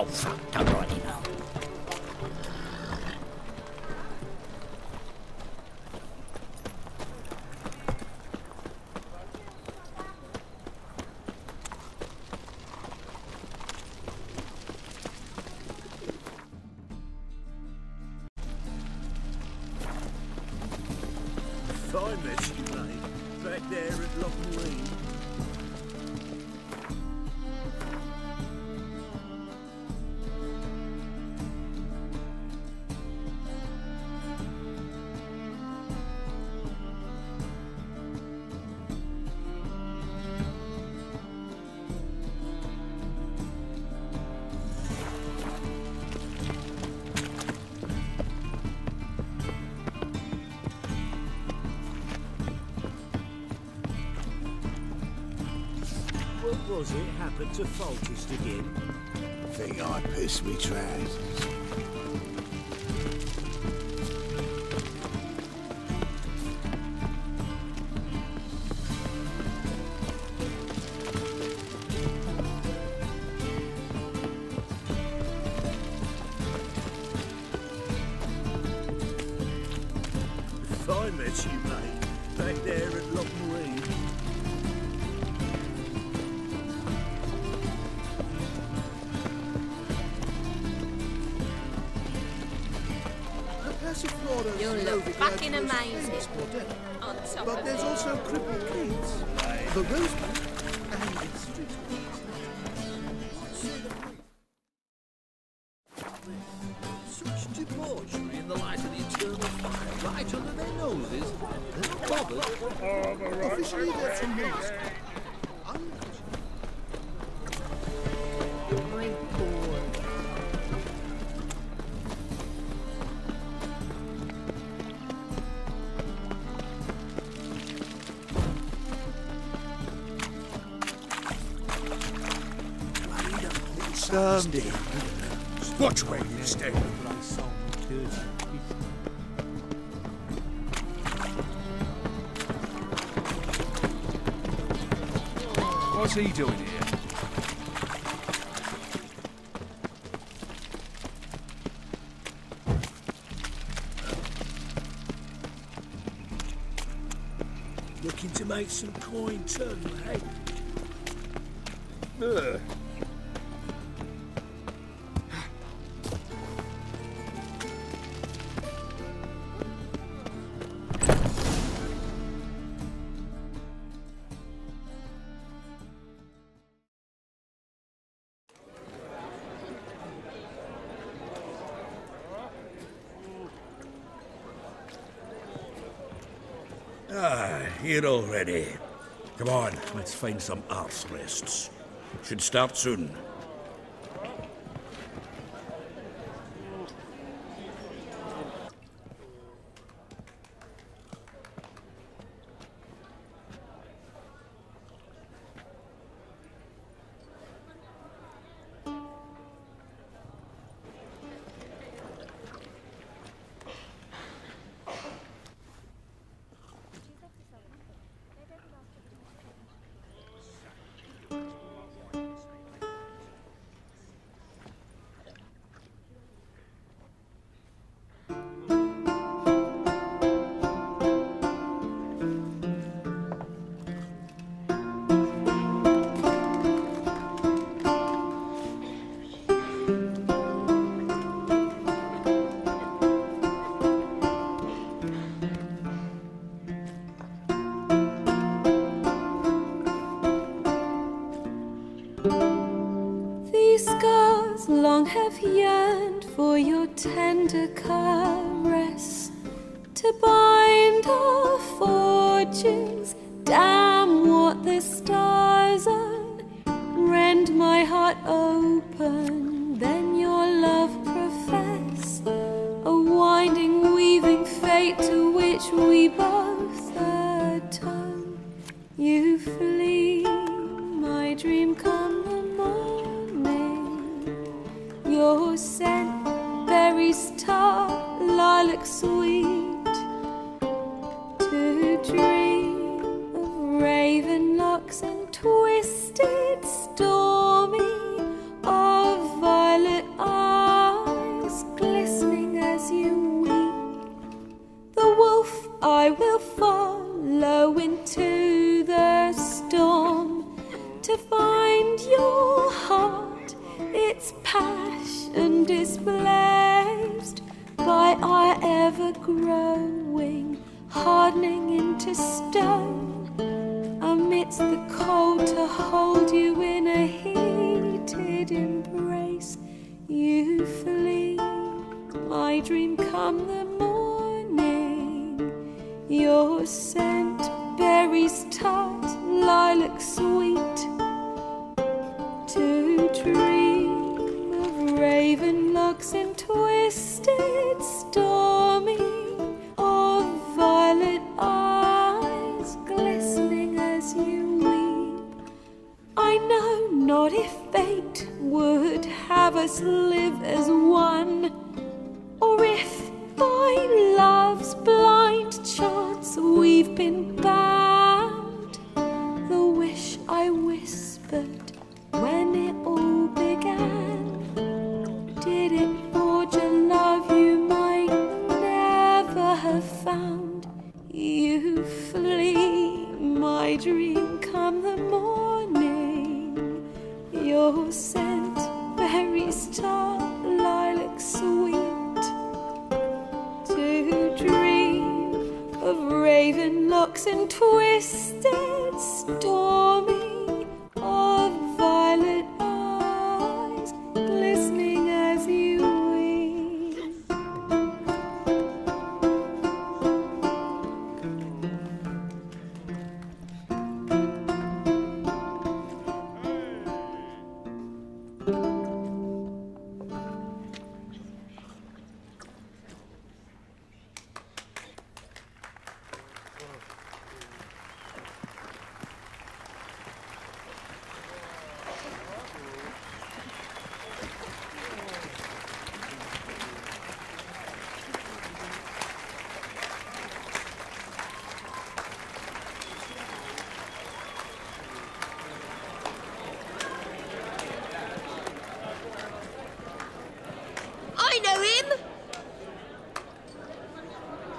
Oh, fuck, don't write email. Fine mess you made, back there at Loch Marine. What was it happened to Faltist again? Think I pissed me trousers. Fine mess you made, back there at Loch Marine. You look fucking amazing. But there's also crippled kids, the Roseman, and its street. Such debauchery in the light of the eternal fire, right under their noses. They're not bothered. Officially, they're from Minsk. My boy. Watch where you stay. What's he doing here? Looking to make some coin too, hey? Here already. Come on, let's find some arse rests. Should start soon. These scars long have yearned for your tender caress, to bind our fortunes. Damn what the stars are, rend my heart open, then your love profess, a winding weaving fate to which we both atone. You flee, my dream come the morning, your scent berries tart, lilac sweet, to dream of raven locks and twisted stormy, of violet growing, hardening into stone. Amidst the cold to hold you in a heated embrace, you flee. My dream come the morning, your scent, berries tart, lilac sweet. To dream of raven locks and twisted, stormy, of violet eyes glistening as you weep. I know not if fate would have us live as one, or if by love's blind chance we've been bound. The wish I whispered when it all began, did it forge a love you might never have found? You flee, my dream come the morning, your scent, berries tart, lilac sweet. To dream of raven locks and twisted, stormy, of violet eyes glistening as you weep. I know him!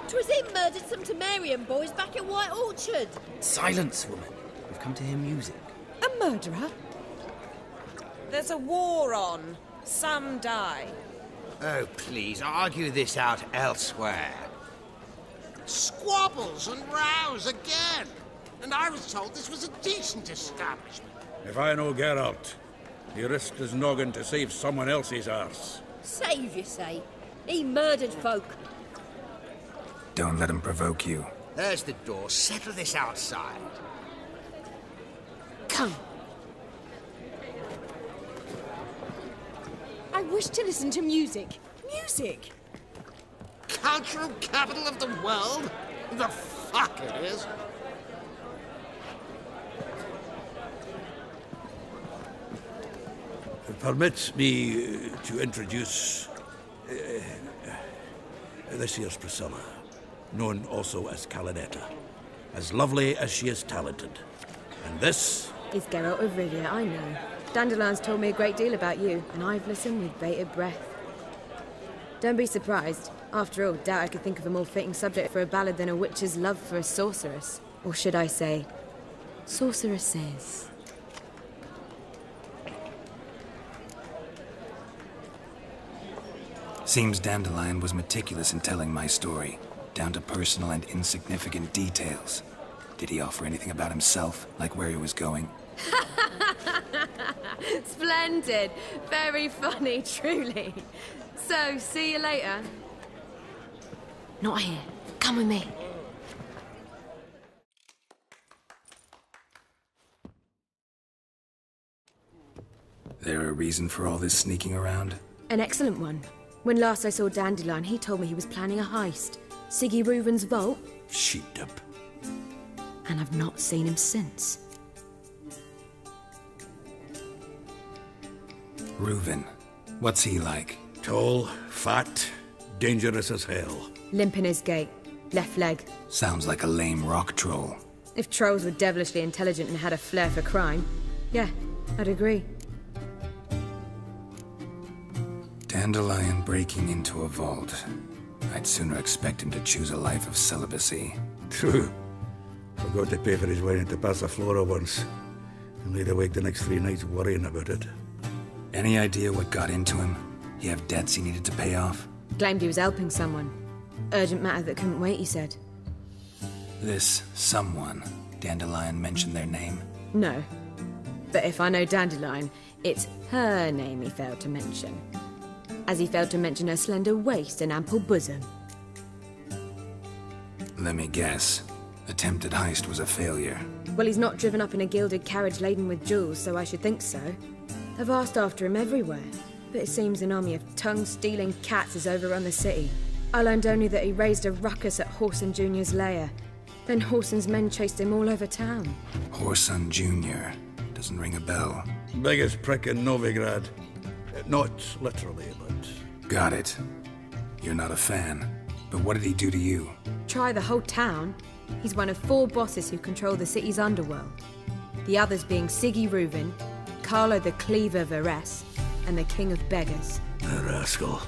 'Twas him murdered some Temerian boys back at White Orchard. Silence, woman. We've come to hear music. A murderer? There's a war on. Some die. Oh, please, argue this out elsewhere. Squabbles and rows again. And I was told this was a decent establishment. If I know Geralt, he risked his noggin to save someone else's arse. Save, you say? He murdered folk. Don't let him provoke you. There's the door. Settle this outside. Come. I wish to listen to music. Music! Cultural capital of the world? The fuck it is. Permit me to introduce this here's Priscilla, known also as Calinetta, as lovely as she is talented. And this is Geralt of Rivia, I know. Dandelion's told me a great deal about you, and I've listened with bated breath. Don't be surprised. After all, doubt I could think of a more fitting subject for a ballad than a witch's love for a sorceress. Or should I say, sorceresses. Seems Dandelion was meticulous in telling my story, down to personal and insignificant details. Did he offer anything about himself, like where he was going? Splendid. Very funny, truly. So, see you later. Not here. Come with me. There a reason for all this sneaking around? An excellent one. When last I saw Dandelion, he told me he was planning a heist. Siggy Reuven's vault. sheepdip. And I've not seen him since. Reuven. What's he like? Tall, fat, dangerous as hell. Limp in his gait. Left leg. Sounds like a lame rock troll. If trolls were devilishly intelligent and had a flair for crime, yeah, I'd agree. Dandelion breaking into a vault. I'd sooner expect him to choose a life of celibacy. True. Forgot to pay for his wine at Passaflora once. And laid awake the next 3 nights worrying about it. Any idea what got into him? He have debts he needed to pay off? Claimed he was helping someone. Urgent matter that couldn't wait, he said. This someone, Dandelion mentioned their name? No. But if I know Dandelion, it's her name he failed to mention. As he failed to mention her slender waist and ample bosom. Let me guess. Attempted heist was a failure. Well, he's not driven up in a gilded carriage laden with jewels, so I should think so. I've asked after him everywhere, but it seems an army of tongue-stealing cats has overrun the city. I learned only that he raised a ruckus at Horson Jr.'s lair. Then Horson's men chased him all over town. Horson Jr. Doesn't ring a bell. Biggest prick in Novigrad. Not literally, but... Got it. You're not a fan. But what did he do to you? Try the whole town. He's one of 4 bosses who control the city's underworld. The others being Siggy Reuven, Carlo the Cleaver Varese, and the King of Beggars. A rascal.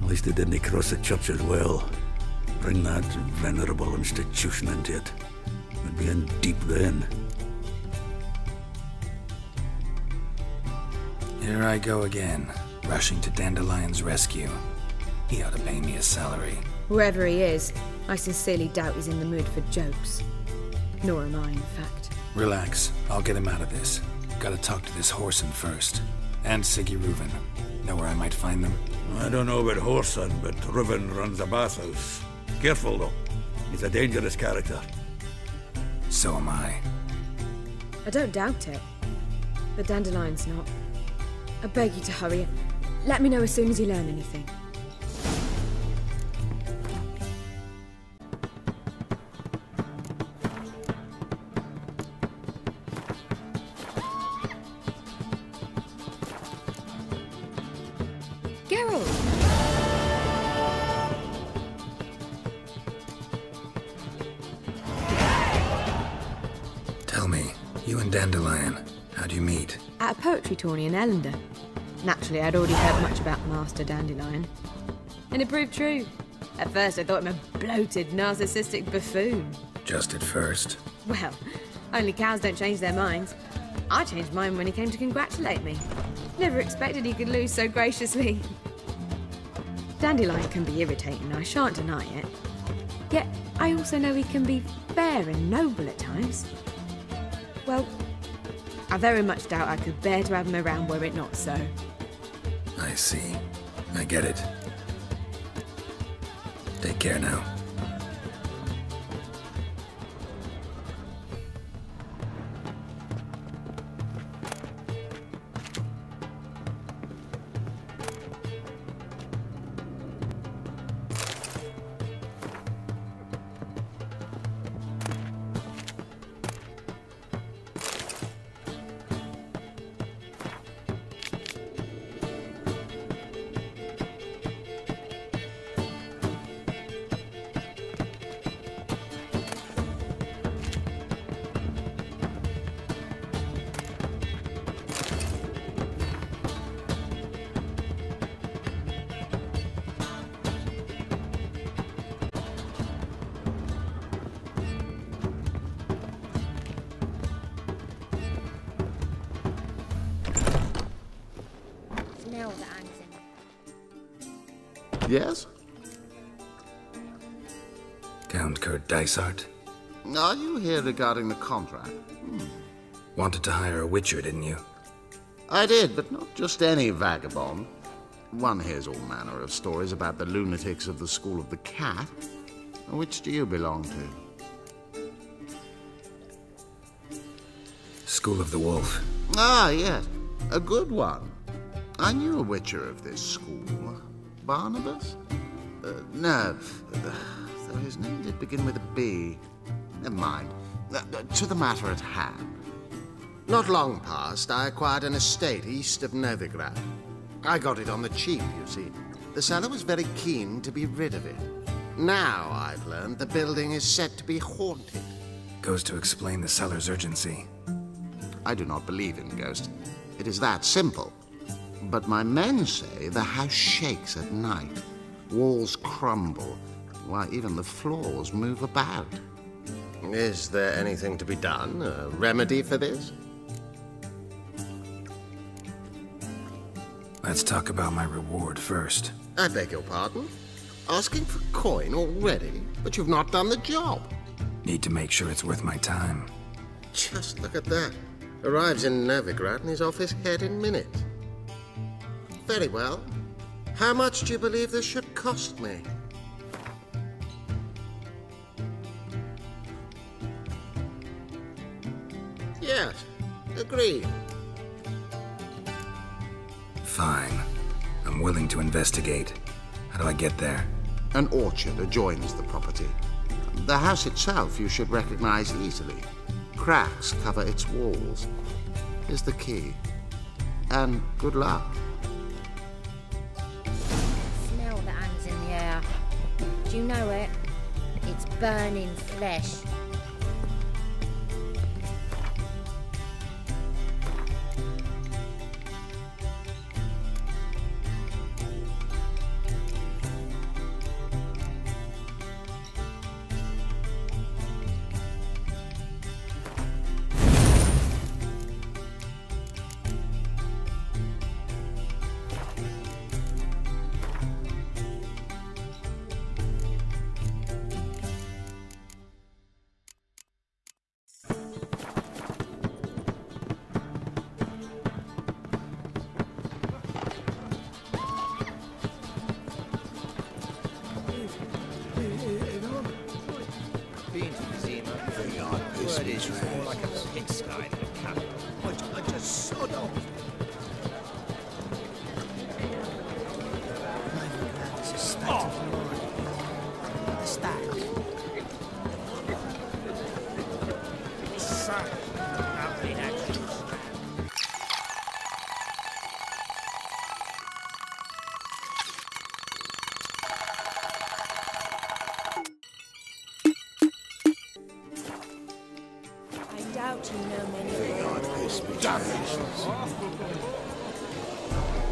At least he didn't cross the church as well. Bring that venerable institution into it. We'd be in deep then. Here I go again, rushing to Dandelion's rescue. He ought to pay me a salary. Whoever he is, I sincerely doubt he's in the mood for jokes. Nor am I, in fact. Relax, I'll get him out of this. Gotta talk to this Horson first. And Siggy Reuven. Know where I might find them? I don't know about Horson, but Reuven runs a bathhouse. Careful, though. He's a dangerous character. So am I. I don't doubt it. But Dandelion's not. I beg you to hurry. Let me know as soon as you learn anything. Tell me, you and Dandelion, how'd you meet? At a poetry tourney in Ellender. Naturally, I'd already heard much about Master Dandelion. And it proved true. At first, I thought him a bloated, narcissistic buffoon. Just at first? Well, only cows don't change their minds. I changed mine when he came to congratulate me. Never expected he could lose so graciously. Dandelion can be irritating, I shan't deny it. Yet, I also know he can be fair and noble at times. Well, I very much doubt I could bear to have him around were it not so. I see. I get it. Take care now. Yes? Count Kurt Dysart? Are you here regarding the contract? Wanted to hire a witcher, didn't you? I did, but not just any vagabond. One hears all manner of stories about the lunatics of the School of the Cat. Which do you belong to? School of the Wolf. Ah, yes. A good one. I knew a witcher of this school. Barnabas? No. Though his name did begin with a B. Never mind. To the matter at hand. Not long past, I acquired an estate east of Novigrad. I got it on the cheap, you see. The seller was very keen to be rid of it. Now, I've learned, the building is said to be haunted. Goes to explain the seller's urgency. I do not believe in ghosts. It is that simple. But my men say the house shakes at night. Walls crumble. Why, even the floors move about. Is there anything to be done? A remedy for this? Let's talk about my reward first. I beg your pardon? Asking for coin already? But you've not done the job. Need to make sure it's worth my time. Just look at that. Arrives in Novigrad and he's off his head in minutes. Very well. How much do you believe this should cost me? Yes, agreed. Fine. I'm willing to investigate. How do I get there? An orchard adjoins the property. The house itself you should recognize easily. Cracks cover its walls. Here's the key. And good luck. Smell the hands in the air. Do you know it? It's burning flesh.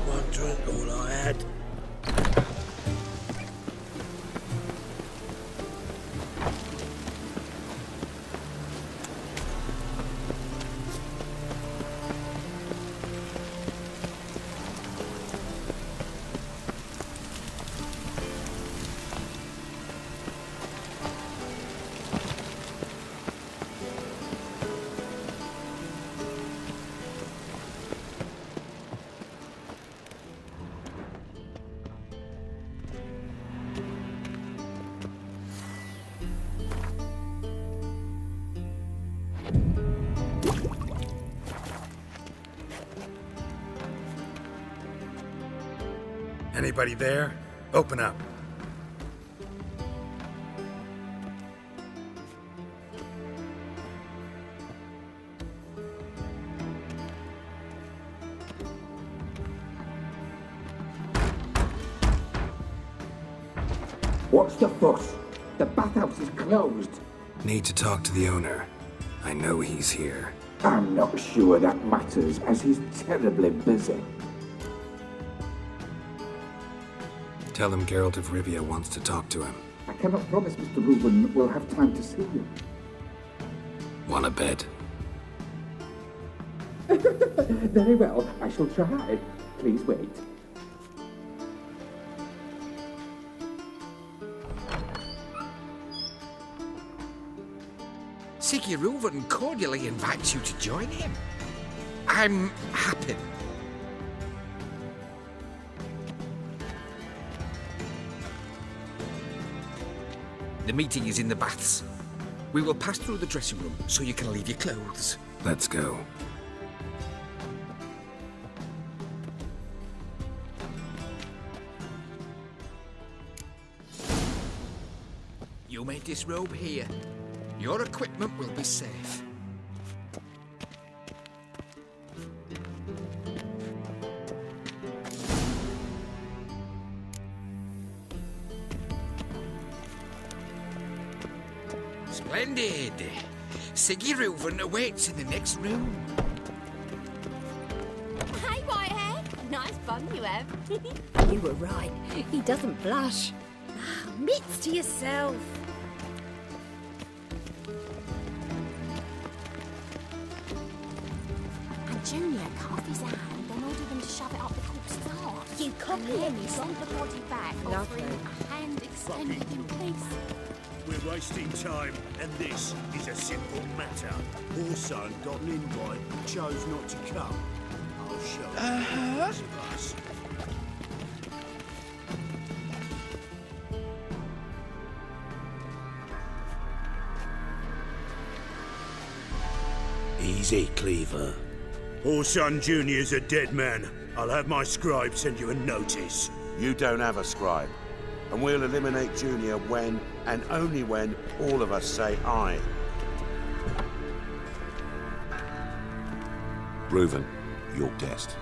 One drink, all I had. Anybody there? Open up. What's the fuss? The bathhouse is closed. Need to talk to the owner. I know he's here. I'm not sure that matters, as he's terribly busy. Tell him Geralt of Rivia wants to talk to him. I cannot promise Mr. Reuben will have time to see you. Want a bet? Very well, I shall try. Please wait. Siggy Reuven cordially invites you to join him. I'm happy. The meeting is in the baths. We will pass through the dressing room so you can leave your clothes. Let's go. You may disrobe here. Your equipment will be safe. Splendid! Siggy Reuven awaits in the next room. Hey, Whitehead. Nice bun you have. You were right. He doesn't blush. Mitts to yourself. And Junior carved his hand and ordered him to shove it up the corpse's arse. You copy and then it. he sent the body back, offering a hand fucking... We're wasting time, and this is a simple matter. Orson got an invite, chose not to come. I'll show you the of us. Easy, Cleaver. Orson Jr.'s a dead man. I'll have my scribe send you a notice. You don't have a scribe. And we'll eliminate Junior when, and only when, all of us say aye. Reuven, your guest.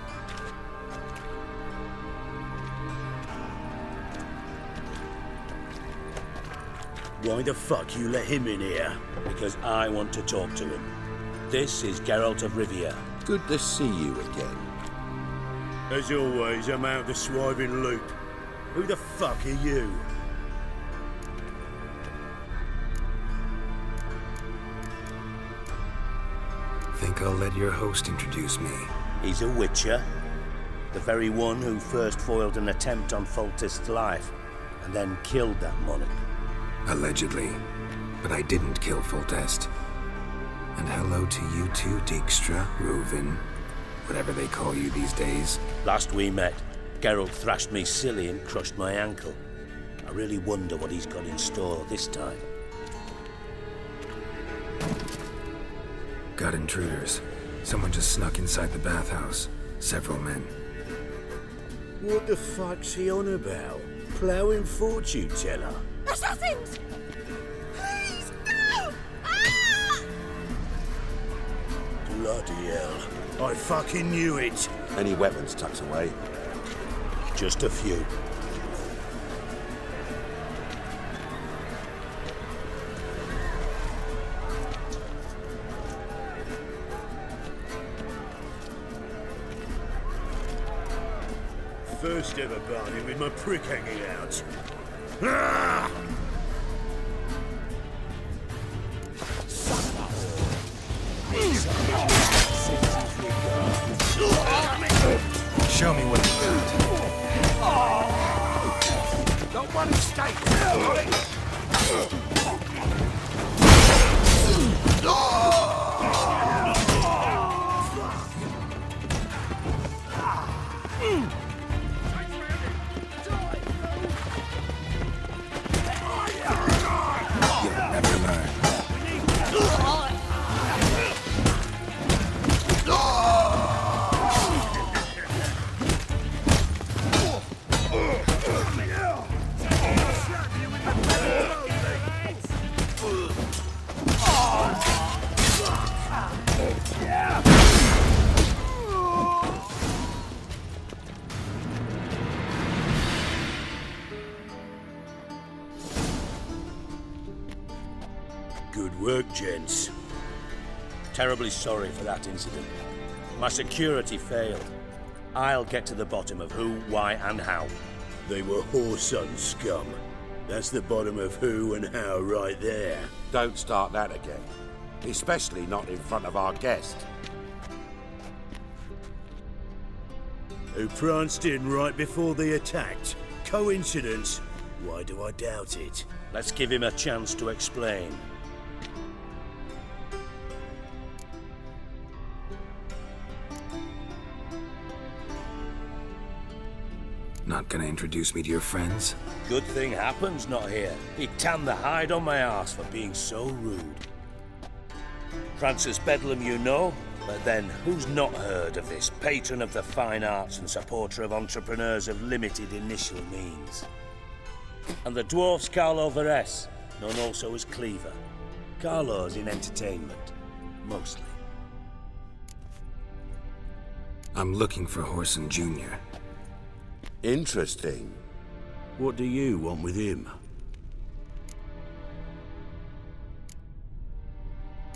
Why the fuck you let him in here? Because I want to talk to him. This is Geralt of Rivia. Good to see you again. As always, I'm out the swiving loop. Who the fuck are you? Think I'll let your host introduce me. He's a witcher. The very one who first foiled an attempt on Foltest's life, and then killed that monarch. Allegedly. But I didn't kill Foltest. And hello to you too, Dijkstra, Reuven, whatever they call you these days. Last we met, Geralt thrashed me silly and crushed my ankle. I really wonder what he's got in store this time. Got intruders. Someone just snuck inside the bathhouse. Several men. What the fuck's he on about? Ploughing fortune teller? Assassins! Please, no! Ah! Bloody hell. I fucking knew it. Any weapons tucked away? Just a few. First ever barney with my prick hanging out. Ah! Show me what you got. Don't want to stay. Got it? Good work, gents. Terribly sorry for that incident. My security failed. I'll get to the bottom of who, why, and how. They were whoreson scum. That's the bottom of who and how right there. Don't start that again. Especially not in front of our guest. Who pranced in right before they attacked. Coincidence? Why do I doubt it? Let's give him a chance to explain. Not gonna introduce me to your friends? Good thing Happen's not here. He tanned the hide on my ass for being so rude. Francis Bedlam you know, but then who's not heard of this patron of the fine arts and supporter of entrepreneurs of limited initial means? And the dwarf's Carlo Veres, known also as Cleaver. Carlo's in entertainment, mostly. I'm looking for Whoreson Jr. Interesting. What do you want with him?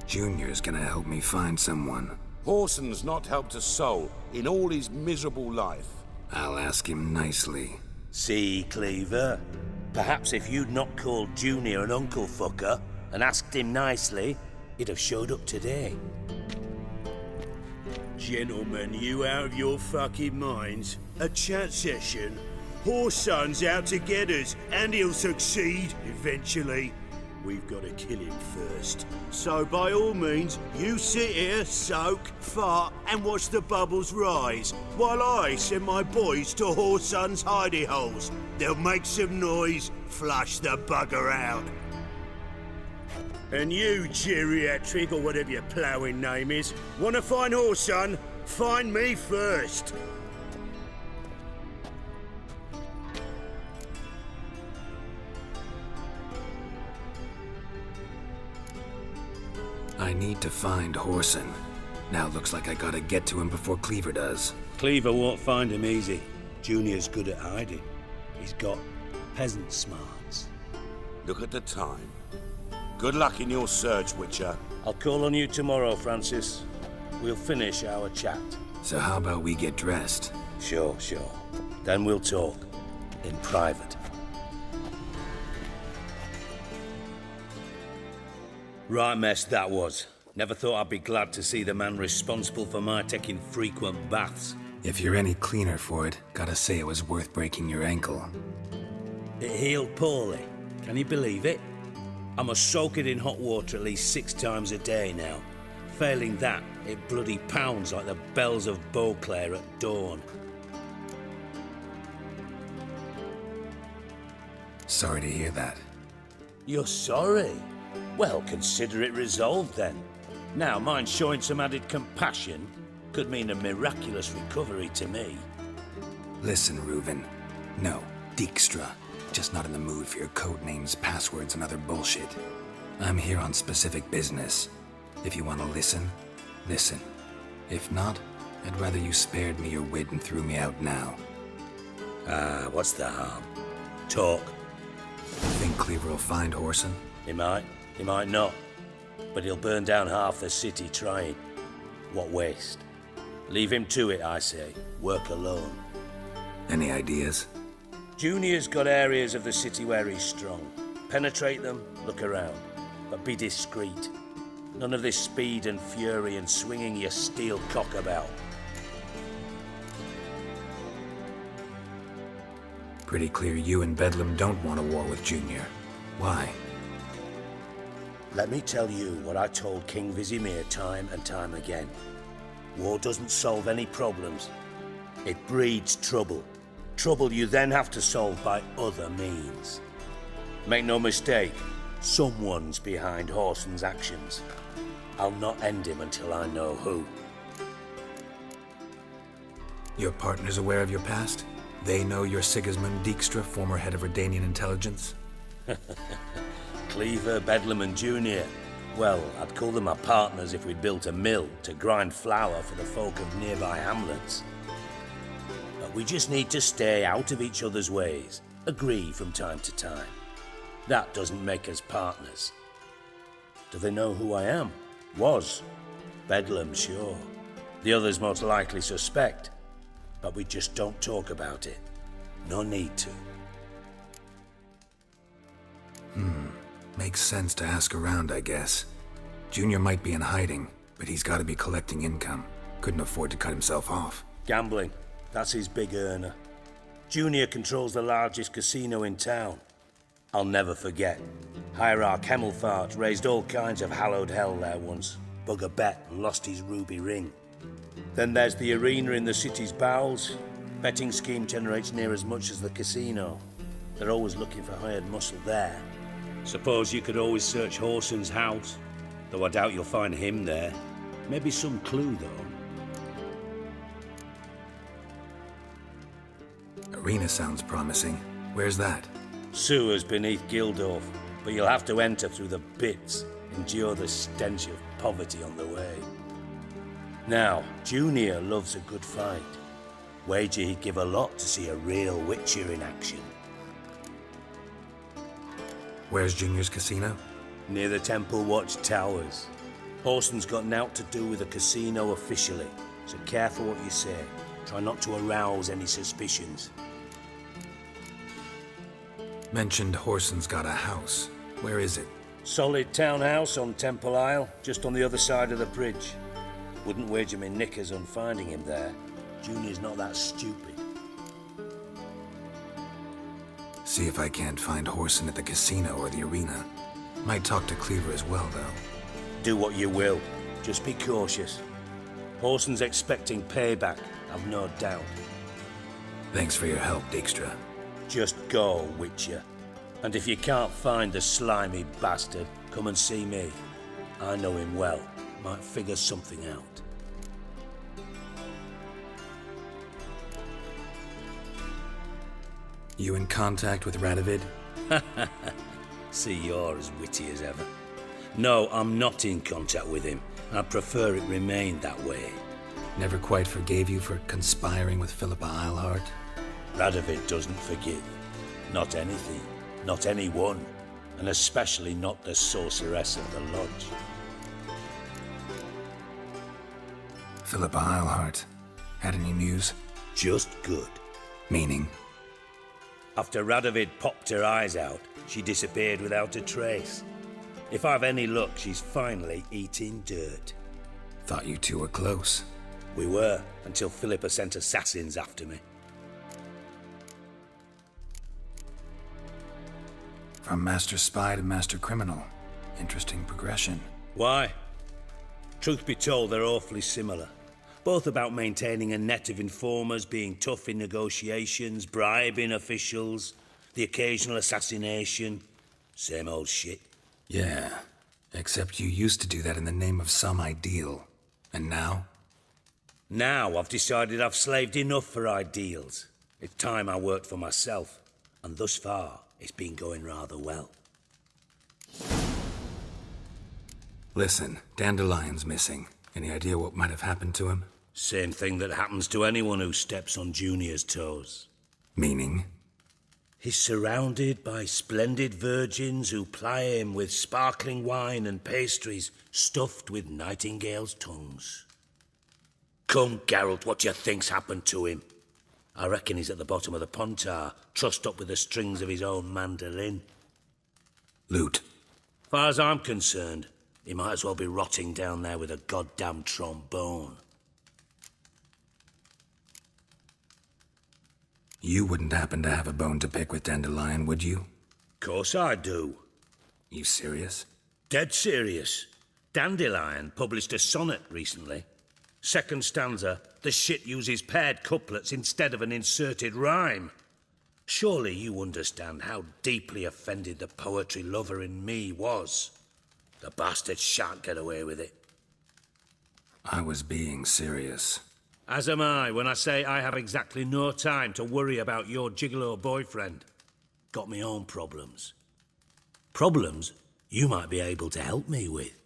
Junior's gonna help me find someone. Whoreson's not helped a soul in all his miserable life. I'll ask him nicely. See, Cleaver? Perhaps if you'd not called Junior an uncle fucker and asked him nicely, he'd have showed up today. Gentlemen, you out of your fucking minds? A chat session? Whoreson's out to get us, and he'll succeed eventually. We've got to kill him first. So by all means, you sit here, soak, fart, and watch the bubbles rise, while I send my boys to Whoreson's hidey holes. They'll make some noise, flush the bugger out. And you, geriatric, or whatever your ploughing name is, want to find Whoreson? Find me first. I need to find Whoreson. Now looks like I gotta get to him before Cleaver does. Cleaver won't find him easy. Junior's good at hiding. He's got peasant smarts. Look at the time. Good luck in your search, Witcher. I'll call on you tomorrow, Francis. We'll finish our chat. So how about we get dressed? Sure. Then we'll talk. In private. Right mess that was. Never thought I'd be glad to see the man responsible for my taking frequent baths. If you're any cleaner for it, gotta say it was worth breaking your ankle. It healed poorly. Can you believe it? I must soak it in hot water at least 6 times a day now. Failing that, it bloody pounds like the bells of Beauclair at dawn. Sorry to hear that. You're sorry? Well, consider it resolved then. Now, mind showing some added compassion could mean a miraculous recovery to me. Listen, Reuven. No, Dijkstra. Just not in the mood for your code names, passwords, and other bullshit. I'm here on specific business. If you want to listen, listen. If not, I'd rather you spared me your wit and threw me out now. What's the harm? Talk. Think Cleaver will find Whoreson? He might not. But he'll burn down half the city trying. What waste. Leave him to it, I say. Work alone. Any ideas? Junior's got areas of the city where he's strong. Penetrate them, look around. But be discreet. None of this speed and fury and swinging your steel cock about. Pretty clear you and Bedlam don't want a war with Junior. Why? Let me tell you what I told King Vizimir time and time again. War doesn't solve any problems. It breeds trouble. Trouble you then have to solve by other means. Make no mistake, someone's behind Whoreson's actions. I'll not end him until I know who. Your partner's aware of your past? They know you're Sigismund Dijkstra, former head of Redanian intelligence? Cleaver, Bedlam and Junior. Well, I'd call them my partners if we'd built a mill to grind flour for the folk of nearby hamlets. But we just need to stay out of each other's ways, agree from time to time. That doesn't make us partners. Do they know who I am? Was. Bedlam, sure. The others most likely suspect. But we just don't talk about it. No need to. Makes sense to ask around, I guess. Junior might be in hiding, but he's got to be collecting income. Couldn't afford to cut himself off. Gambling. That's his big earner. Junior controls the largest casino in town. I'll never forget. Hierarch Hemmelfart raised all kinds of hallowed hell there once. Bug a bet and lost his ruby ring. Then there's the arena in the city's bowels. Betting scheme generates near as much as the casino. They're always looking for hired muscle there. Suppose you could always search Whoreson's house, though I doubt you'll find him there. Maybe some clue, though. Arena sounds promising. Where's that? Sewers beneath Gildorf, but you'll have to enter through the pits, endure the stench of poverty on the way. Now, Junior loves a good fight. Wager he'd give a lot to see a real Witcher in action. Where's Junior's casino? Near the Temple Watch Towers. Whoreson's got naught to do with the casino officially, so careful what you say. Try not to arouse any suspicions. Mentioned Whoreson's got a house. Where is it? Solid townhouse on Temple Isle, just on the other side of the bridge. Wouldn't wager me knickers on finding him there. Junior's not that stupid. See if I can't find Horson at the casino or the arena. Might talk to Cleaver as well, though. Do what you will. Just be cautious. Horson's expecting payback, I've no doubt. Thanks for your help, Dijkstra. Just go, Witcher. And if you can't find the slimy bastard, come and see me. I know him well. Might figure something out. You in contact with Radovid? See, you're as witty as ever. No, I'm not in contact with him. I prefer it remained that way. Never quite forgave you for conspiring with Philippa Eilhart? Radovid doesn't forgive. Not anything. Not anyone. And especially not the sorceress of the Lodge. Philippa Eilhart. Had any news? Just good. Meaning? After Radovid popped her eyes out, she disappeared without a trace. If I've any luck, she's finally eating dirt. Thought you two were close. We were, until Philippa sent assassins after me. From master spy to master criminal. Interesting progression. Why? Truth be told, they're awfully similar. Both about maintaining a net of informers, being tough in negotiations, bribing officials, the occasional assassination. Same old shit. Yeah, except you used to do that in the name of some ideal. And now? Now I've decided I've slaved enough for ideals. It's time I worked for myself. And thus far, it's been going rather well. Listen, Dandelion's missing. Any idea what might have happened to him? Same thing that happens to anyone who steps on Junior's toes. Meaning? He's surrounded by splendid virgins who ply him with sparkling wine and pastries stuffed with nightingales' tongues. Come, Geralt, what do you think's happened to him? I reckon he's at the bottom of the Pontar, trussed up with the strings of his own mandolin. Loot. Far as I'm concerned, he might as well be rotting down there with a goddamn trombone. You wouldn't happen to have a bone to pick with Dandelion, would you? Course I do. You serious? Dead serious. Dandelion published a sonnet recently. Second stanza, the shit uses paired couplets instead of an inserted rhyme. Surely you understand how deeply offended the poetry lover in me was. The bastard shan't get away with it. I was being serious. As am I when I say I have exactly no time to worry about your gigolo boyfriend. Got me own problems. Problems you might be able to help me with.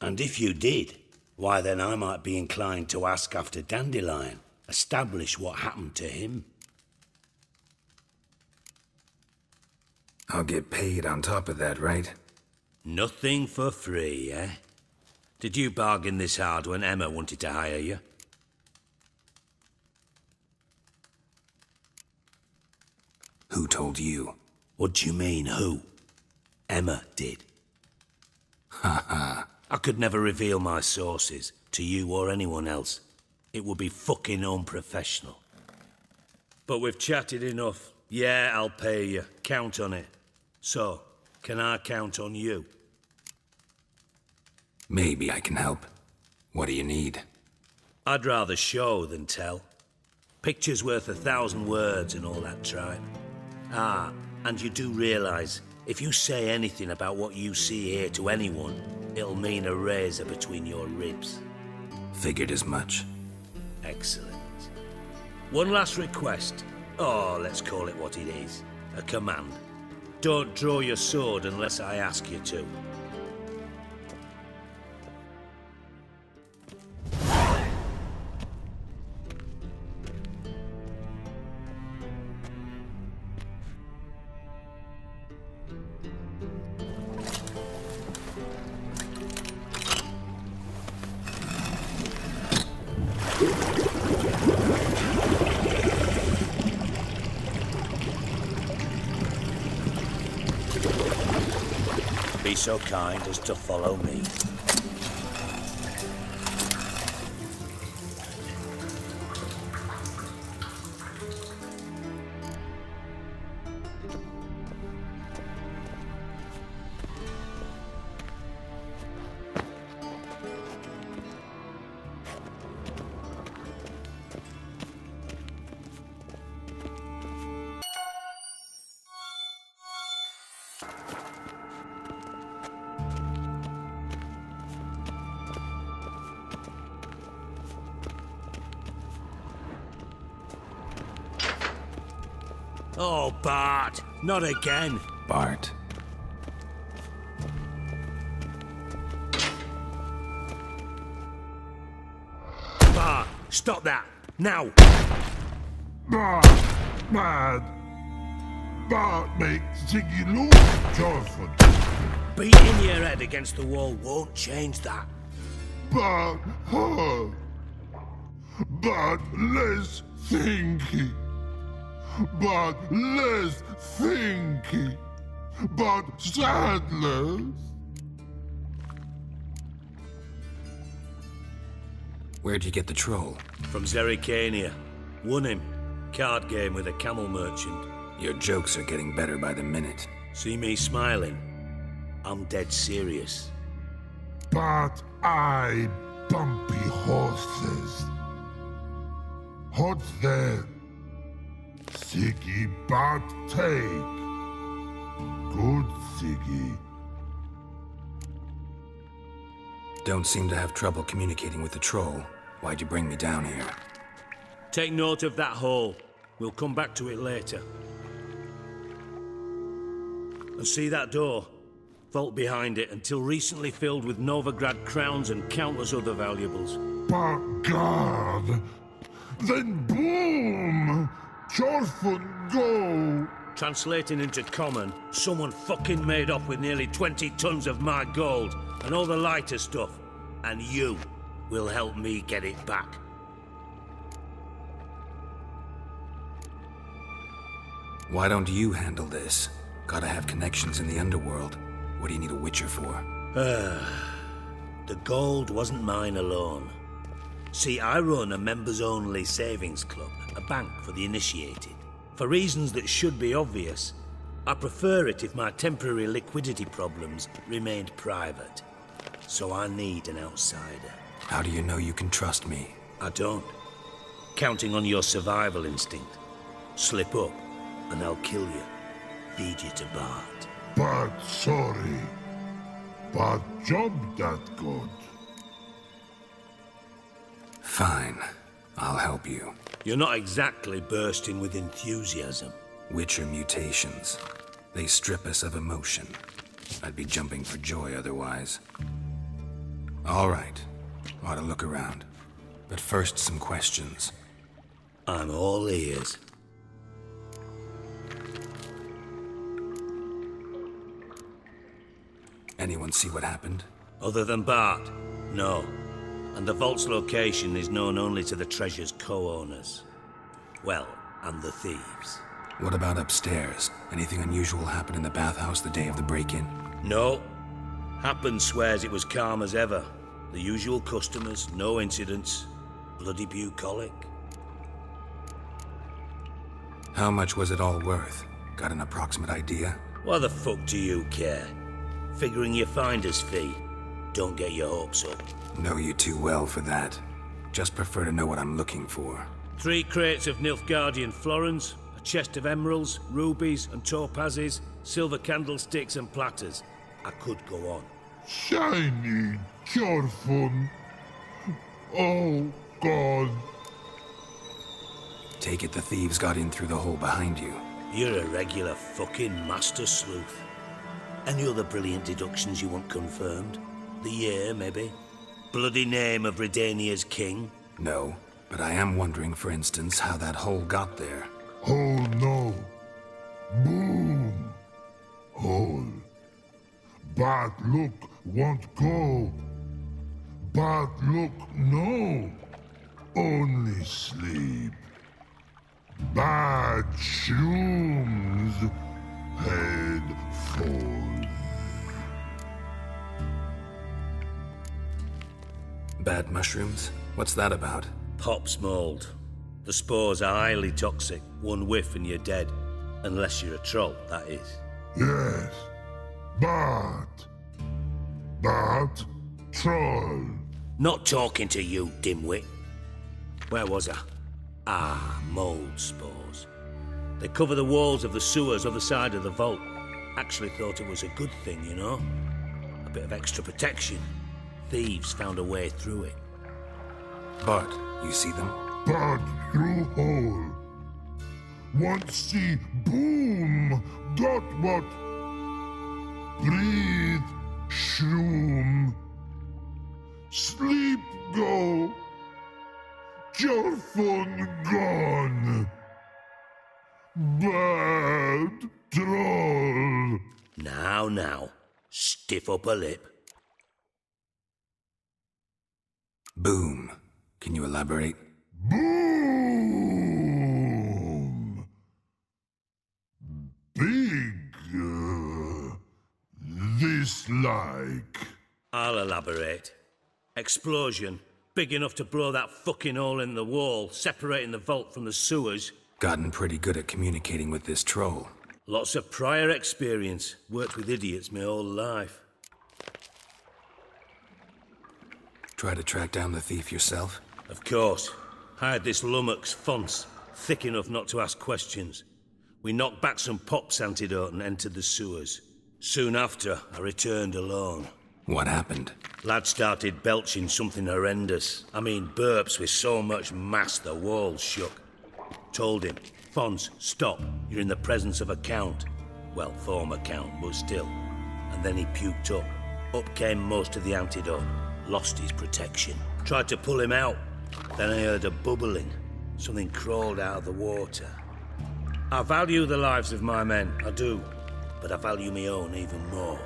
And if you did, why then I might be inclined to ask after Dandelion, establish what happened to him. I'll get paid on top of that, right? Nothing for free, eh? Did you bargain this hard when Emma wanted to hire you? Who told you? What do you mean, who? Emma did. Ha ha. I could never reveal my sources, to you or anyone else. It would be fucking unprofessional. But we've chatted enough. Yeah, I'll pay you. Count on it. So, can I count on you? Maybe I can help. What do you need? I'd rather show than tell. Picture's worth 1,000 words and all that tripe. Ah, and you do realise, if you say anything about what you see here to anyone, it'll mean a razor between your ribs. Figured as much. Excellent. One last request. Oh, let's call it what it is. A command. Don't draw your sword unless I ask you to. Be so kind as to follow me. Oh, Bart, not again. Bart. Bart, stop that, now. Bart, mad. Bart makes Ziggy look joyful. Beating your head against the wall won't change that. Bart, hard. Bart, less thinky. Bart, less thinky. Bart, sadless. Where'd you get the troll? From Zerrikania. Won him. Card game with a camel merchant. Your jokes are getting better by the minute. See me smiling? I'm dead serious. But I bumpy horses. What's there? Siggy but take. Good Siggy. Don't seem to have trouble communicating with the troll. Why'd you bring me down here? Take note of that hole. We'll come back to it later. And see that door? Vault behind it, until recently filled with Novigrad crowns and countless other valuables. But God! Then boom! Jorfun go! Translating into common, someone fucking made off with nearly 20 tons of my gold and all the lighter stuff. And you will help me get it back. Why don't you handle this? Gotta have connections in the underworld. What do you need a Witcher for? The gold wasn't mine alone. See, I run a members-only savings club, a bank for the initiated. For reasons that should be obvious, I prefer it if my temporary liquidity problems remained private. So I need an outsider. How do you know you can trust me? I don't. Counting on your survival instinct. Slip up, and I'll kill you. Feed you to Bart. But sorry. But job that good. Fine. I'll help you. You're not exactly bursting with enthusiasm. Witcher mutations. They strip us of emotion. I'd be jumping for joy otherwise. All right. Ought to look around. But first, some questions. I'm all ears. Anyone see what happened? Other than Bart? No. And the vault's location is known only to the treasure's co-owners. Well, and the thieves. What about upstairs? Anything unusual happen in the bathhouse the day of the break-in? No. Happen swears it was calm as ever. The usual customers, no incidents. Bloody bucolic. How much was it all worth? Got an approximate idea? Why the fuck do you care? Figuring your finder's fee. Don't get your hopes up. Know you too well for that. Just prefer to know what I'm looking for. 3 crates of Nilfgaardian florins, a chest of emeralds, rubies and topazes, silver candlesticks and platters. I could go on. Shiny Jorfun. Oh, God. Take it the thieves got in through the hole behind you. You're a regular fucking master sleuth. Any other brilliant deductions you want confirmed? The year, maybe? Bloody name of Redania's king? No, but I am wondering, for instance, how that hole got there. Hole no. Boom. Hole. Bad look won't go. Bad look no. Only sleep. Bad shrooms. Head falls. Bad mushrooms? What's that about? Pop's mold. The spores are highly toxic. One whiff and you're dead. Unless you're a troll, that is. Yes. But troll. Not talking to you, dimwit. Where was I? Ah, mold spores. They cover the walls of the sewers other side of the vault. Actually thought it was a good thing, you know? A bit of extra protection. Thieves found a way through it. But, you see them? But through hole. Want see boom. Dot what? Breathe. Shroom. Sleep go. Your phone gone. Bad troll. Now, stiff up a lip. Boom. Can you elaborate? Boom. Big. This like. I'll elaborate. Explosion. Big enough to blow that fucking hole in the wall, separating the vault from the sewers. Gotten pretty good at communicating with this troll. Lots of prior experience. Worked with idiots my whole life. Try to track down the thief yourself? Of course. Hired this lummox, Fons, thick enough not to ask questions. We knocked back some Pop's antidote and entered the sewers. Soon after, I returned alone. What happened? Lad started belching something horrendous. I mean, burps with so much mass the walls shook. Told him, Fons, stop. You're in the presence of a count. Well, former count, but still. And then he puked up. Up came most of the antidote. Lost his protection. Tried to pull him out. Then I heard a bubbling. Something crawled out of the water. I value the lives of my men, I do. But I value my own even more.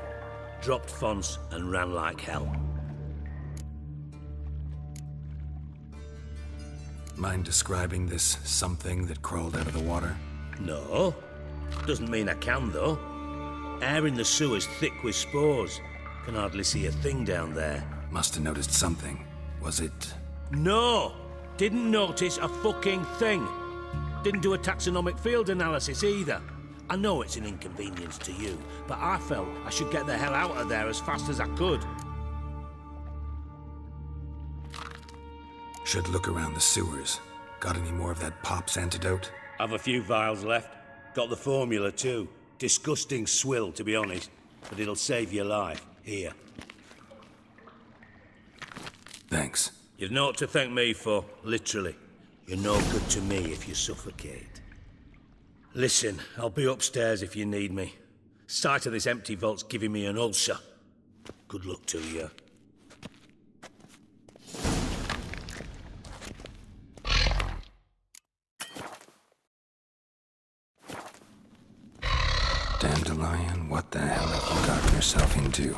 Dropped Fons and ran like hell. Mind describing this something that crawled out of the water? No. Doesn't mean I can, though. Air in the sewer's thick with spores. Can hardly see a thing down there. Must have noticed something. Was it... No! Didn't notice a fucking thing. Didn't do a taxonomic field analysis either. I know it's an inconvenience to you, but I felt I should get the hell out of there as fast as I could. Should look around the sewers. Got any more of that Pop's antidote? I've a few vials left. Got the formula too. Disgusting swill, to be honest. But it'll save your life. Here. Thanks. You've naught to thank me for, literally. You're no good to me if you suffocate. Listen, I'll be upstairs if you need me. Sight of this empty vault's giving me an ulcer. Good luck to you. Dandelion, what the hell have you gotten yourself into?